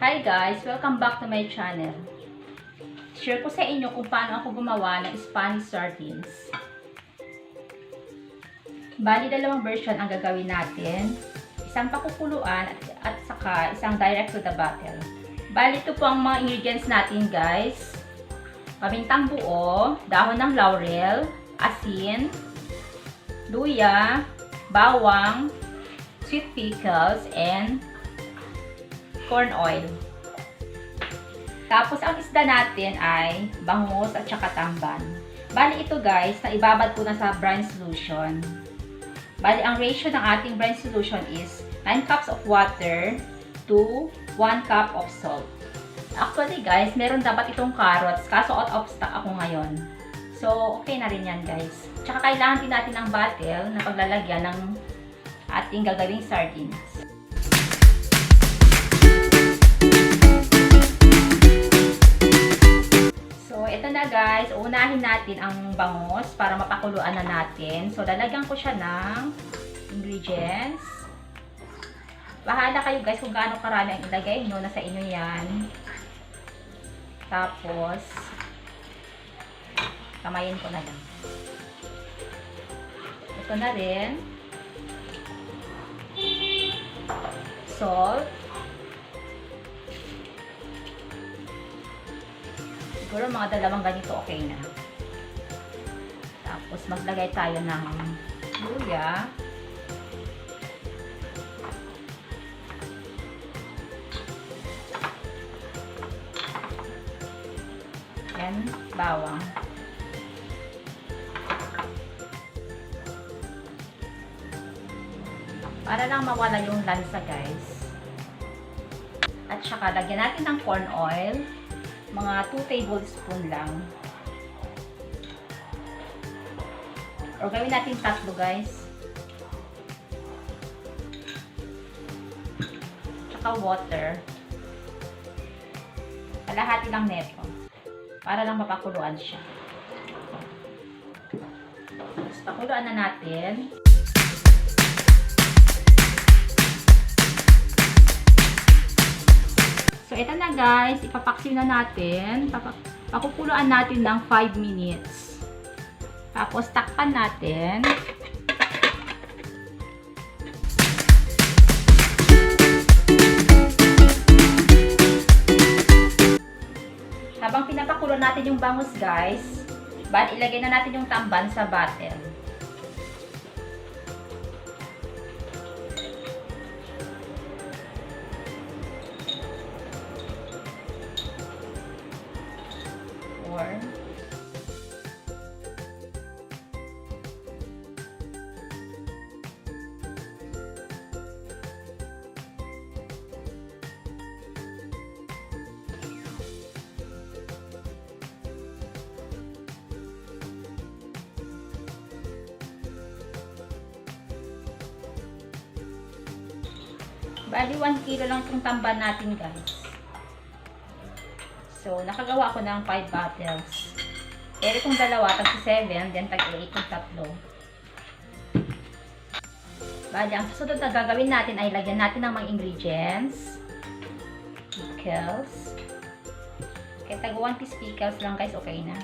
Hi guys! Welcome back to my channel. Share ko sa inyo kung paano ako gumawa ng Spanish sardines. Bali, dalawang version ang gagawin natin. Isang pakukuluan at saka isang direct to the bottle. Bali, ito po ang mga ingredients natin guys. Pamintang buo, dahon ng laurel, asin, luya, bawang, sweet pickles, and corn oil. Tapos, ang isda natin ay bangus at saka tamban. Bali, ito guys, na ibabad ko na sa brine solution. Bali, ang ratio ng ating brine solution is 9 cups of water to 1 cup of salt. Actually guys, meron dapat itong carrots, kaso out of stock ako ngayon. So, okay na rin yan guys. Tsaka kailangan din natin ng bottle na paglalagyan ng ating gagawing sardines. So, ito na guys. Unahin natin ang bangus para mapakuluan na natin. So, lalagyan ko siya ng ingredients. Bahala kayo guys kung gaano karami ang ilagay nyo. Nasa inyo yan. Tapos, kamayin ko na lang. Ito na rin. Salt. Siguro mga dalawang ganito okay na. Tapos maglagay tayo ng luya. And bawang. Para lang mawala yung lansa guys. At saka lagyan natin ng corn oil. Mga 2 tablespoon lang. O gawin natin tatlo guys. Tsaka water. Kalahati lang neto. Para lang mapakuluan siya. Tapos pakuluan na natin. So, ito na guys, ipapaksiw na natin. Pakukuluan natin ng 5 minutes. Tapos, takpan natin. Habang pinapakulo natin yung bangus guys, ilagay na natin yung tamban sa bottle. Bali, 1 kilo lang itong tamban natin, guys. So, nakagawa ako ng 5 bottles. Pero itong dalawa, tag 7, then tag 8 itong tatlo. Bali, ang susunod na gagawin natin ay lagyan natin ng mga ingredients. Pickles. Kaya tag 1 piece pickles lang, guys, okay na.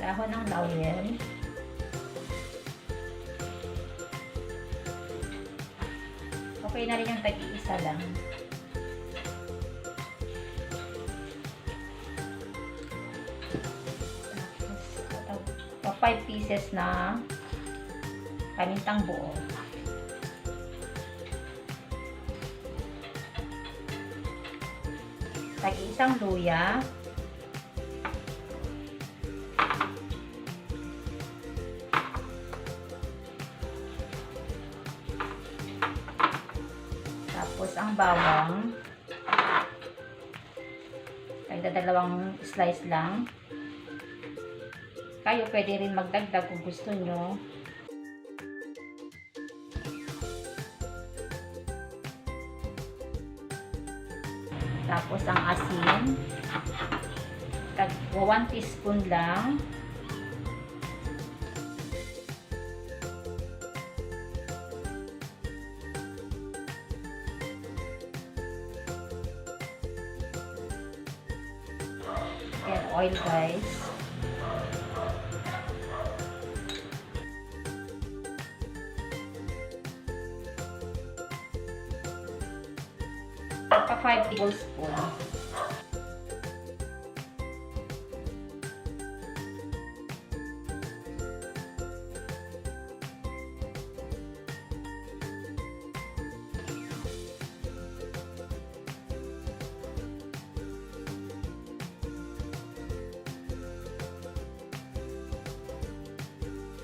Dahon ng laurel. Okay na rin yung tag-iisa lang. Tapos, 5 pieces na pamintang buo. Tag-iisang luya. Tapos, ang bawang. Kahit dalawang slice lang. Kayo pwede rin magdagdag kung gusto nyo. Tapos ang asin. 1 teaspoon lang. And oil, guys. Pa 5 tablespoon.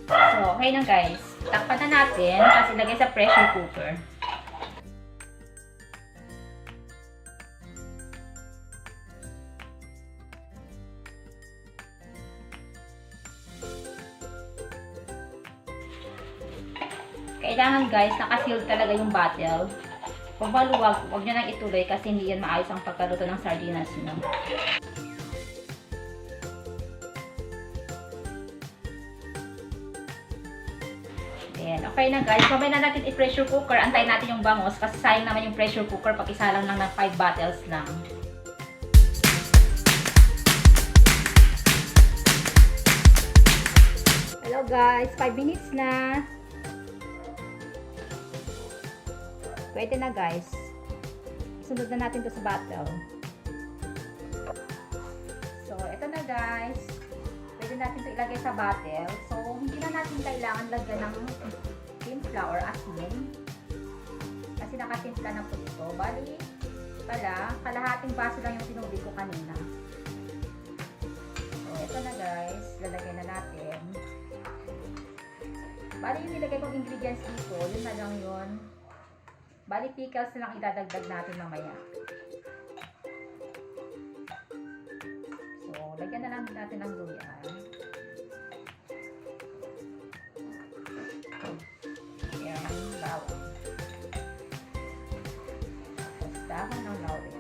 So, okay na guys. Takpan na natin kasi lagay sa pressure cooker. Kailangan guys, nakaseal talaga yung bottle. Kung maluwag, huwag nyo nang ituloy kasi hindi yan maayos ang pagkaluto ng sardinas nyo. Ayan, okay na guys. Mamaya na natin i-pressure cooker. Antayin natin yung bangus kasi sayang naman yung pressure cooker pag isa lang ng 5 bottles lang. Hello guys, 5 minutes na. Pwede na guys. Sunod na natin to sa bottle. So, ito na guys. Pwede natin to ilagay sa bottle. So, hindi na natin kailangan lagyan ng timpla or asin. Kasi nakatimpla na po ito. Bali, pala, kalahating baso lang yung tinubig ko kanina. So, ito na guys. Lalagyan na natin. Bali, yung nilagay kong ingredients dito, yun na lang yun. Bali, pickles na lang idadagdag natin mamaya. So, lagyan na lang natin ng luya. Ayan, bawang. Tapos, dahon ng laurel.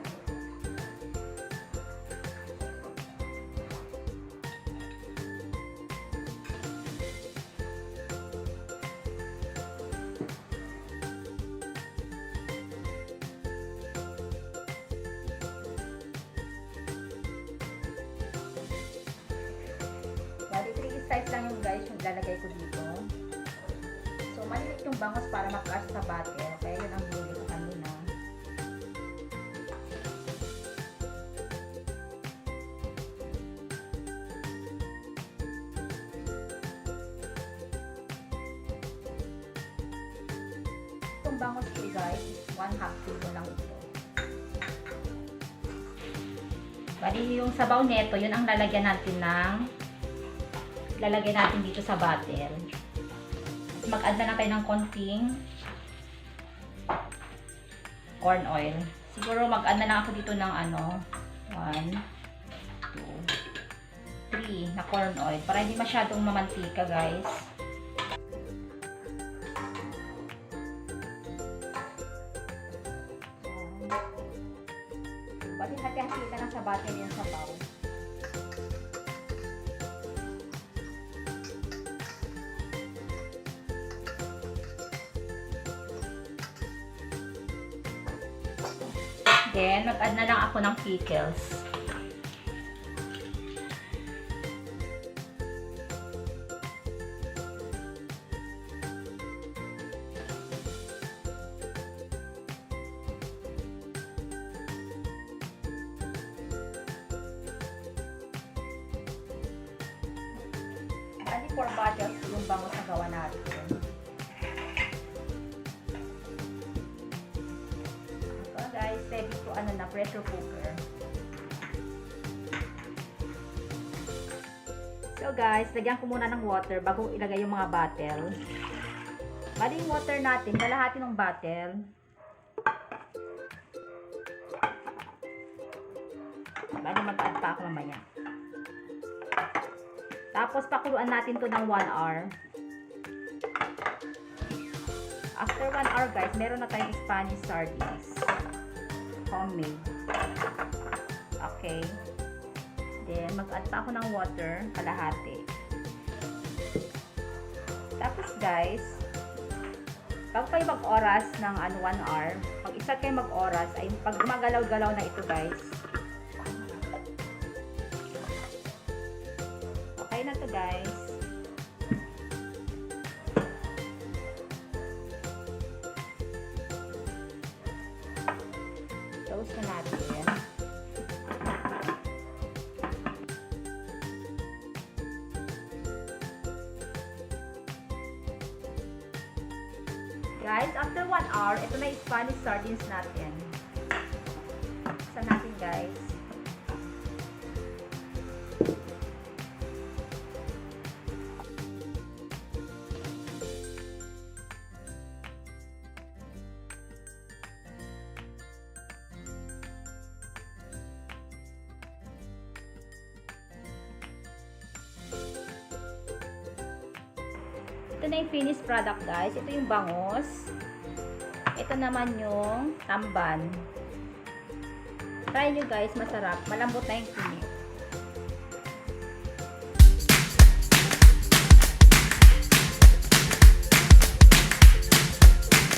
Bali, 3 size lang yung guys yung lalagay ko dito. So, maliit yung bangus para mag-crush sa butter. Kaya yun ang huli ko kanina. Itong bangus ko guys, 1/2 kilo lang ito. Bali, yung sabaw neto, yun ang lalagyan natin dito sa bottle. Mag-add na lang tayo ng konting corn oil. Siguro mag-add na lang ako dito ng 1, 2, 3 na corn oil para hindi masyadong mamantika guys. Bali, hati-hati na lang sa bottle yung sabaw. Then, mag-add na lang ako ng pickles. Bali, 4 bottles yung bangus na gawa natin. Guys, ready to pressure cooker. So guys, lagyan ko muna ng water bago ilagay yung mga bottle. Bali yung water natin, kalahati ng bottle. Bali mag-add pa ako mamaya. Tapos pakuluan natin to ng 1 hour. After 1 hour guys, meron na tayong Spanish sardines. Homemade. Okay. Then, mag-add pa ako ng water, kalahati. Tapos guys, pag kayo mag-oras ng 1 hour, pag isa kayo mag-oras, ay pag gumagalaw-galaw na ito guys. Okay na to guys. Close na natin. Guys, after 1 hour, ito na yung Spanish sardines natin. Isa natin guys. Ito na yung finished product guys. Ito yung bangus. Ito naman yung tamban. Try nyo guys, masarap. Malambot na yung kinis.